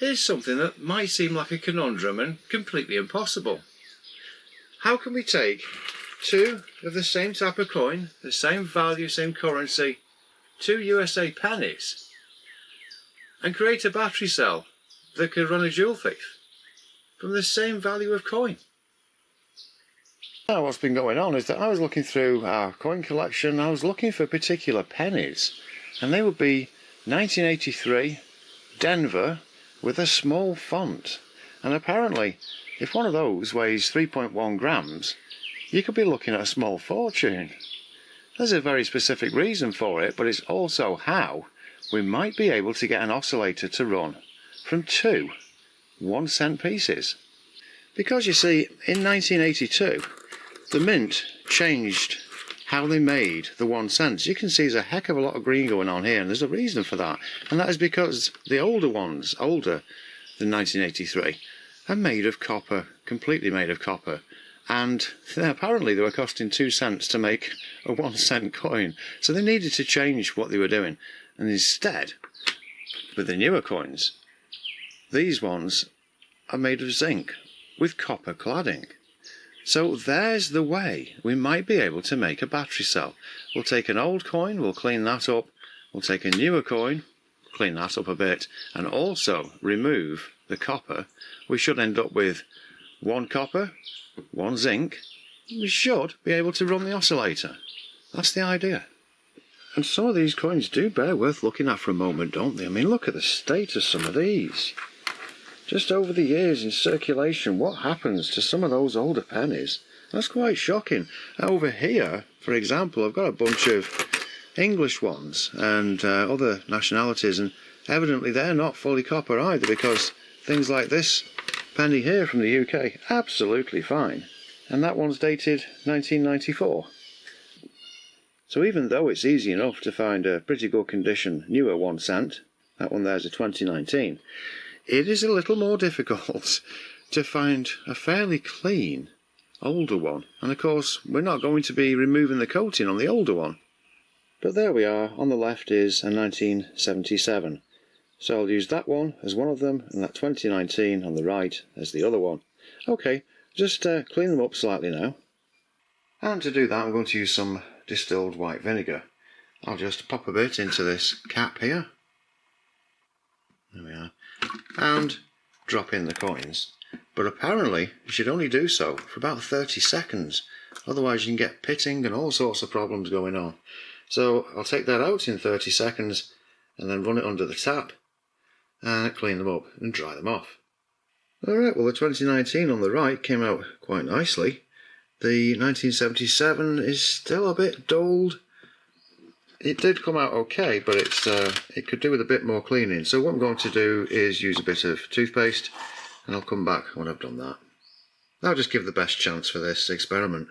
Here's something that might seem like a conundrum and completely impossible. How can we take two of the same type of coin, the same value, same currency, two USA pennies, and create a battery cell that could run a Joule Thief from the same value of coin? Now what's been going on is that I was looking through our coin collection. I was looking for particular pennies, and they would be 1983 Denver with a small font, and apparently if one of those weighs 3.1 grams you could be looking at a small fortune. There's a very specific reason for it, but it's also how we might be able to get an oscillator to run from two 1-cent pieces. Because you see, in 1982 the mint changed how they made the 1 cent. You can see there's a heck of a lot of green going on here, and there's a reason for that, and that is because the older ones, older than 1983, are made of copper, completely made of copper, and apparently they were costing 2 cents to make a 1 cent coin, so they needed to change what they were doing. And instead, with the newer coins, these ones are made of zinc with copper cladding. So there's the way we might be able to make a battery cell. We'll take an old coin, we'll clean that up, we'll take a newer coin, clean that up a bit, and also remove the copper. We should end up with 1 copper, 1 zinc. We should be able to run the oscillator. That's the idea. And some of these coins do bear worth looking at for a moment, don't they? I mean, look at the state of some of these. Just over the years in circulation, what happens to some of those older pennies? That's quite shocking. Over here, for example, I've got a bunch of English ones and other nationalities, and evidently they're not fully copper either, because things like this penny here from the UK, absolutely fine. And that one's dated 1994. So even though it's easy enough to find a pretty good condition newer 1 cent, that one there's a 2019, it is a little more difficult to find a fairly clean older one. And of course we're not going to be removing the coating on the older one. But there we are. On the left is a 1977. So I'll use that one as one of them, and that 2019 on the right as the other one. Okay, just clean them up slightly now. And to do that I'm going to use some distilled white vinegar. I'll just pop a bit into this cap here. There we are. And drop in the coins. But apparently you should only do so for about 30 seconds. Otherwise you can get pitting and all sorts of problems going on. So I'll take that out in 30 seconds and then run it under the tap and clean them up and dry them off. Alright, well the 2019 on the right came out quite nicely. The 1977 is still a bit dulled. It did come out okay, but it could do with a bit more cleaning. So what I'm going to do is use a bit of toothpaste, and I'll come back when I've done that. I'll just give the best chance for this experiment.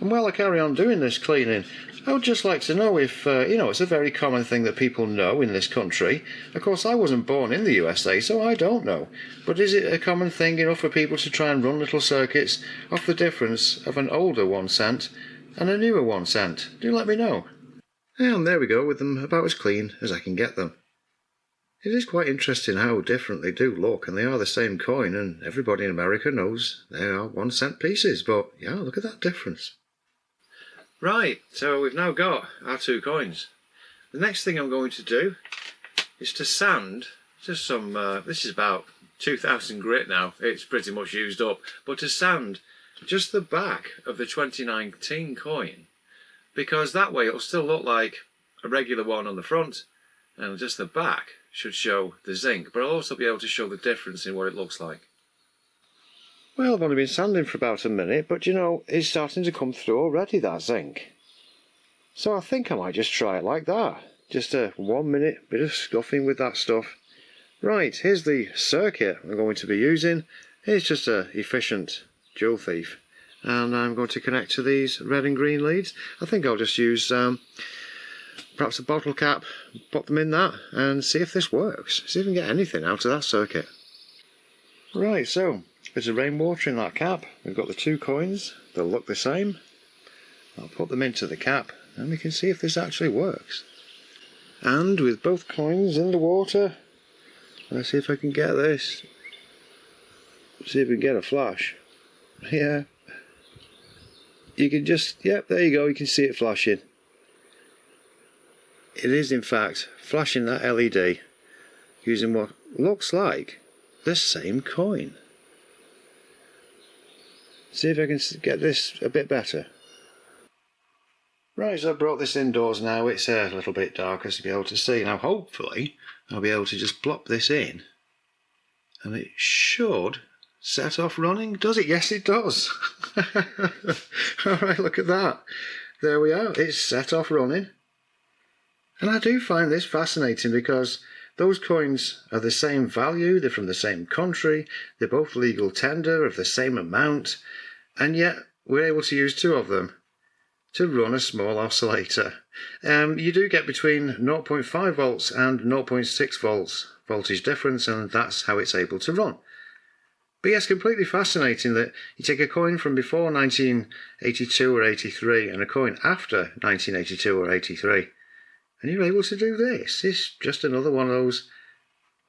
And while I carry on doing this cleaning, I would just like to know if, it's a very common thing that people know in this country. Of course, I wasn't born in the USA, so I don't know. But is it a common thing enough for people to try and run little circuits off the difference of an older 1 cent and a newer 1 cent? Do let me know. And there we go, with them about as clean as I can get them. It is quite interesting how different they do look, and they are the same coin, and everybody in America knows they are 1 cent pieces, but yeah, look at that difference. Right, so we've now got our 2 coins. The next thing I'm going to do is to sand just some, this is about 2,000 grit now, it's pretty much used up, but to sand just the back of the 2019 coin, because that way it'll still look like a regular one on the front, and just the back should show the zinc, but I'll also be able to show the difference in what it looks like. Well, I've only been sanding for about a minute, but it's starting to come through already, that zinc. So I think I might just try it like that. Just a 1 minute bit of scuffing with that stuff. Right, here's the circuit I'm going to be using. It's just a efficient Joule Thief. And I'm going to connect to these red and green leads. I think I'll just use perhaps a bottle cap, pop them in that, and see if this works. See if we can get anything out of that circuit. Right, so bit of rainwater in that cap. We've got the 2 coins, they'll look the same. I'll put them into the cap and we can see if this actually works. And with both coins in the water, Let's see if I can get this. See if we can get a flash. Yeah. You can just, yep, there you go, you can see it flashing. It is in fact flashing that LED using what looks like the same coin. See if I can get this a bit better. Right, so I brought this indoors now. It's a little bit darker to be able to see. Now hopefully I'll be able to just plop this in and it should set off running. Does it? Yes, it does. Alright, look at that. There we are. It's set off running. And I do find this fascinating because those coins are the same value, they're from the same country, they're both legal tender of the same amount, and yet we're able to use two of them to run a small oscillator. You do get between 0.5 volts and 0.6 volts voltage difference, and that's how it's able to run. But yes, completely fascinating that you take a coin from before 1982 or 83 and a coin after 1982 or 83, and you're able to do this. It's just another one of those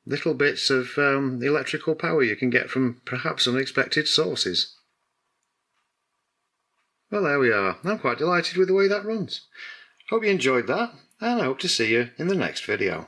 little bits of electrical power you can get from perhaps unexpected sources. Well, there we are. I'm quite delighted with the way that runs. Hope you enjoyed that, and I hope to see you in the next video.